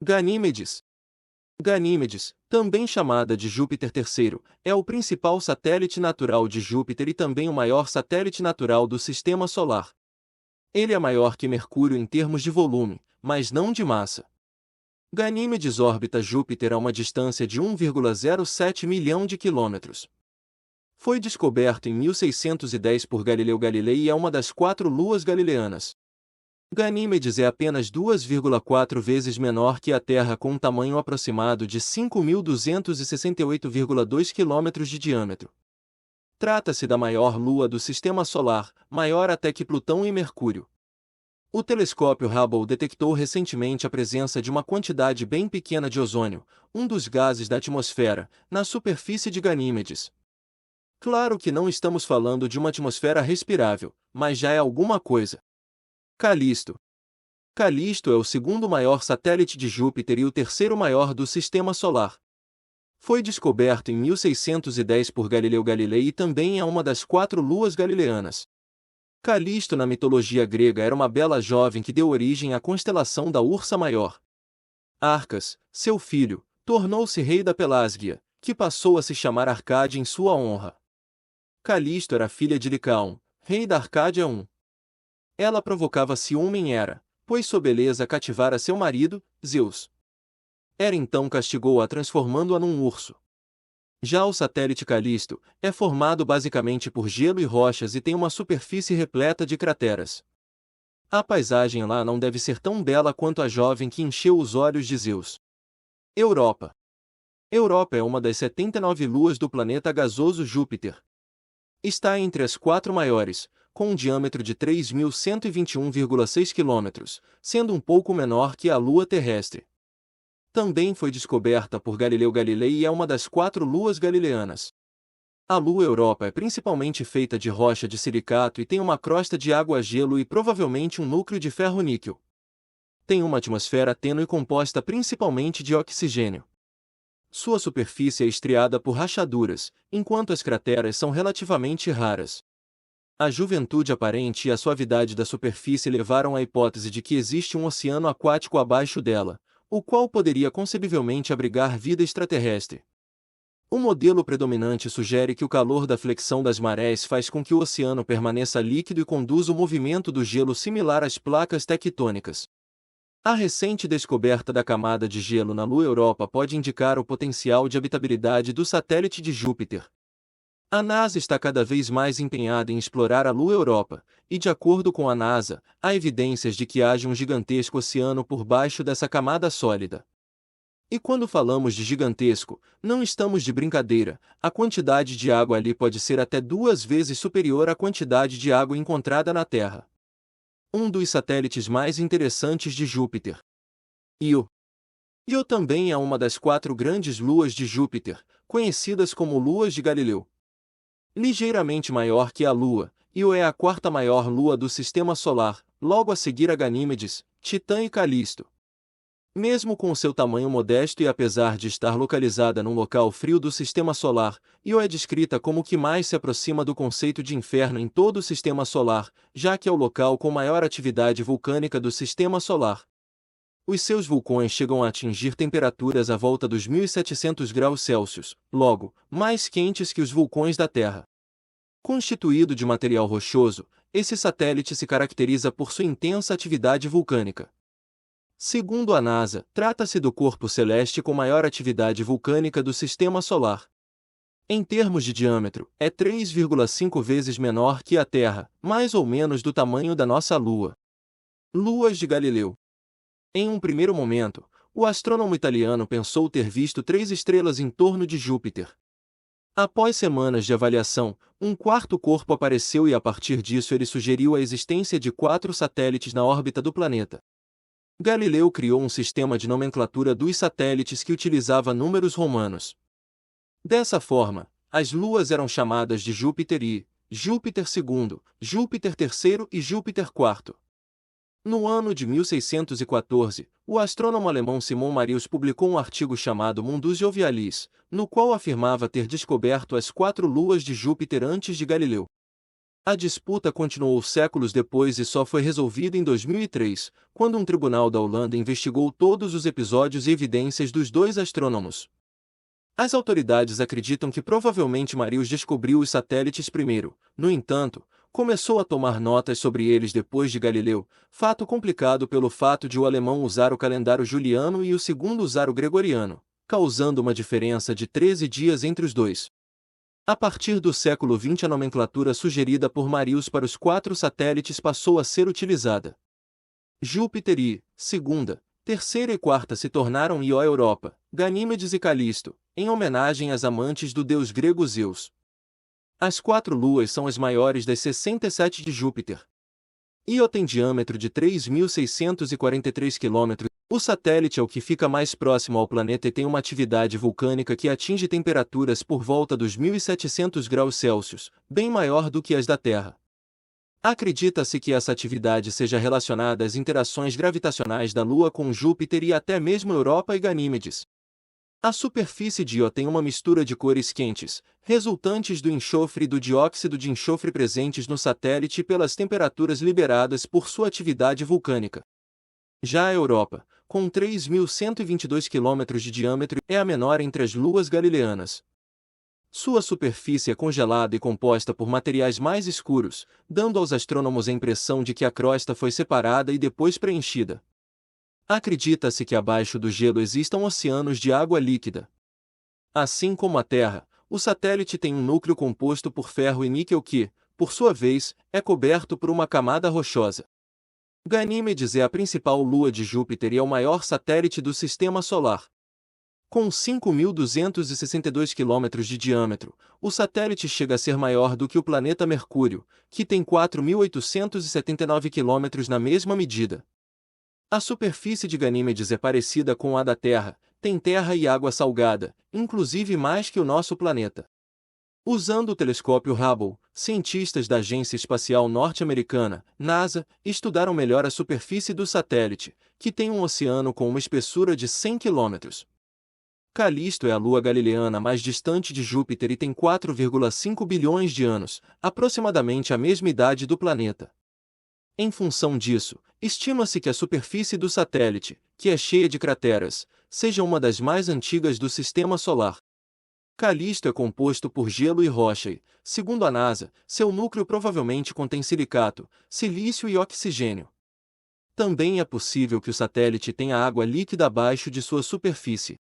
Ganímedes. Ganímedes, também chamada de Júpiter III, é o principal satélite natural de Júpiter e também o maior satélite natural do Sistema Solar. Ele é maior que Mercúrio em termos de volume, mas não de massa. Ganímedes orbita Júpiter a uma distância de 1,07 milhão de quilômetros. Foi descoberto em 1610 por Galileu Galilei e é uma das 4 luas galileanas. Ganímedes é apenas 2,4 vezes menor que a Terra com um tamanho aproximado de 5.268,2 km de diâmetro. Trata-se da maior lua do Sistema Solar, maior até que Plutão e Mercúrio. O telescópio Hubble detectou recentemente a presença de uma quantidade bem pequena de ozônio, um dos gases da atmosfera, na superfície de Ganímedes. Claro que não estamos falando de uma atmosfera respirável, mas já é alguma coisa. Calisto. Calisto é o segundo maior satélite de Júpiter e o terceiro maior do Sistema Solar. Foi descoberto em 1610 por Galileu Galilei e também é uma das 4 luas galileanas. Calisto na mitologia grega era uma bela jovem que deu origem à constelação da Ursa Maior. Arcas, seu filho, tornou-se rei da Pelásgia, que passou a se chamar Arcádia em sua honra. Calisto era filha de Licaon, rei da Arcádia I. Ela provocava ciúme em Hera, pois sua beleza cativara seu marido, Zeus. Hera então castigou-a transformando-a num urso. Já o satélite Calisto é formado basicamente por gelo e rochas e tem uma superfície repleta de crateras. A paisagem lá não deve ser tão bela quanto a jovem que encheu os olhos de Zeus. Europa. Europa é uma das 79 luas do planeta gasoso Júpiter. Está entre as 4 maiores, com um diâmetro de 3.121,6 km, sendo um pouco menor que a Lua terrestre. Também foi descoberta por Galileu Galilei e é uma das 4 luas galileanas. A Lua Europa é principalmente feita de rocha de silicato e tem uma crosta de água-gelo e provavelmente um núcleo de ferro-níquel. Tem uma atmosfera tênue composta principalmente de oxigênio. Sua superfície é estriada por rachaduras, enquanto as crateras são relativamente raras. A juventude aparente e a suavidade da superfície levaram à hipótese de que existe um oceano aquático abaixo dela, o qual poderia concebivelmente abrigar vida extraterrestre. O modelo predominante sugere que o calor da flexão das marés faz com que o oceano permaneça líquido e conduza o movimento do gelo similar às placas tectônicas. A recente descoberta da camada de gelo na Lua Europa pode indicar o potencial de habitabilidade do satélite de Júpiter. A NASA está cada vez mais empenhada em explorar a Lua Europa, e de acordo com a NASA, há evidências de que haja um gigantesco oceano por baixo dessa camada sólida. E quando falamos de gigantesco, não estamos de brincadeira, a quantidade de água ali pode ser até 2 vezes superior à quantidade de água encontrada na Terra. Um dos satélites mais interessantes de Júpiter. Io. Io também é uma das 4 grandes luas de Júpiter, conhecidas como luas de Galileu. Ligeiramente maior que a Lua, Io é a 4ª maior lua do Sistema Solar, logo a seguir a Ganímedes, Titã e Calisto. Mesmo com seu tamanho modesto e apesar de estar localizada num local frio do Sistema Solar, Io é descrita como o que mais se aproxima do conceito de inferno em todo o Sistema Solar, já que é o local com maior atividade vulcânica do Sistema Solar. Os seus vulcões chegam a atingir temperaturas à volta dos 1.700 graus Celsius, logo, mais quentes que os vulcões da Terra. Constituído de material rochoso, esse satélite se caracteriza por sua intensa atividade vulcânica. Segundo a NASA, trata-se do corpo celeste com maior atividade vulcânica do Sistema Solar. Em termos de diâmetro, é 3,5 vezes menor que a Terra, mais ou menos do tamanho da nossa Lua. Luas de Galileu. Em um primeiro momento, o astrônomo italiano pensou ter visto 3 estrelas em torno de Júpiter. Após semanas de avaliação, um 4º corpo apareceu e a partir disso ele sugeriu a existência de 4 satélites na órbita do planeta. Galileu criou um sistema de nomenclatura dos satélites que utilizava números romanos. Dessa forma, as luas eram chamadas de Júpiter I, Júpiter II, Júpiter III e Júpiter IV. No ano de 1614, o astrônomo alemão Simon Marius publicou um artigo chamado Mundus Jovialis, no qual afirmava ter descoberto as 4 luas de Júpiter antes de Galileu. A disputa continuou séculos depois e só foi resolvida em 2003, quando um tribunal da Holanda investigou todos os episódios e evidências dos dois astrônomos. As autoridades acreditam que provavelmente Marius descobriu os satélites primeiro, no entanto, começou a tomar notas sobre eles depois de Galileu, fato complicado pelo fato de o alemão usar o calendário juliano e o segundo usar o gregoriano, causando uma diferença de 13 dias entre os dois. A partir do século XX, a nomenclatura sugerida por Marius para os 4 satélites passou a ser utilizada. Júpiter e, segunda, terceira e quarta se tornaram Io Europa, Ganímedes e Calisto, em homenagem às amantes do deus grego Zeus. As 4 luas são as maiores das 67 de Júpiter. Io tem diâmetro de 3.643 km. O satélite é o que fica mais próximo ao planeta e tem uma atividade vulcânica que atinge temperaturas por volta dos 1.700 graus Celsius, bem maior do que as da Terra. Acredita-se que essa atividade seja relacionada às interações gravitacionais da Lua com Júpiter e até mesmo Europa e Ganímedes. A superfície de Io tem uma mistura de cores quentes, resultantes do enxofre e do dióxido de enxofre presentes no satélite pelas temperaturas liberadas por sua atividade vulcânica. Já a Europa, com 3.122 km de diâmetro, é a menor entre as luas galileanas. Sua superfície é congelada e composta por materiais mais escuros, dando aos astrônomos a impressão de que a crosta foi separada e depois preenchida. Acredita-se que abaixo do gelo existam oceanos de água líquida. Assim como a Terra, o satélite tem um núcleo composto por ferro e níquel que, por sua vez, é coberto por uma camada rochosa. Ganímedes é a principal lua de Júpiter e é o maior satélite do Sistema Solar. Com 5.262 km de diâmetro, o satélite chega a ser maior do que o planeta Mercúrio, que tem 4.879 km na mesma medida. A superfície de Ganímedes é parecida com a da Terra, tem terra e água salgada, inclusive mais que o nosso planeta. Usando o telescópio Hubble, cientistas da Agência Espacial Norte-Americana, NASA, estudaram melhor a superfície do satélite, que tem um oceano com uma espessura de 100 km. Calisto é a lua galileana mais distante de Júpiter e tem 4,5 bilhões de anos, aproximadamente a mesma idade do planeta. Em função disso, estima-se que a superfície do satélite, que é cheia de crateras, seja uma das mais antigas do Sistema Solar. Calisto é composto por gelo e rocha e, segundo a NASA, seu núcleo provavelmente contém silicato, silício e oxigênio. Também é possível que o satélite tenha água líquida abaixo de sua superfície.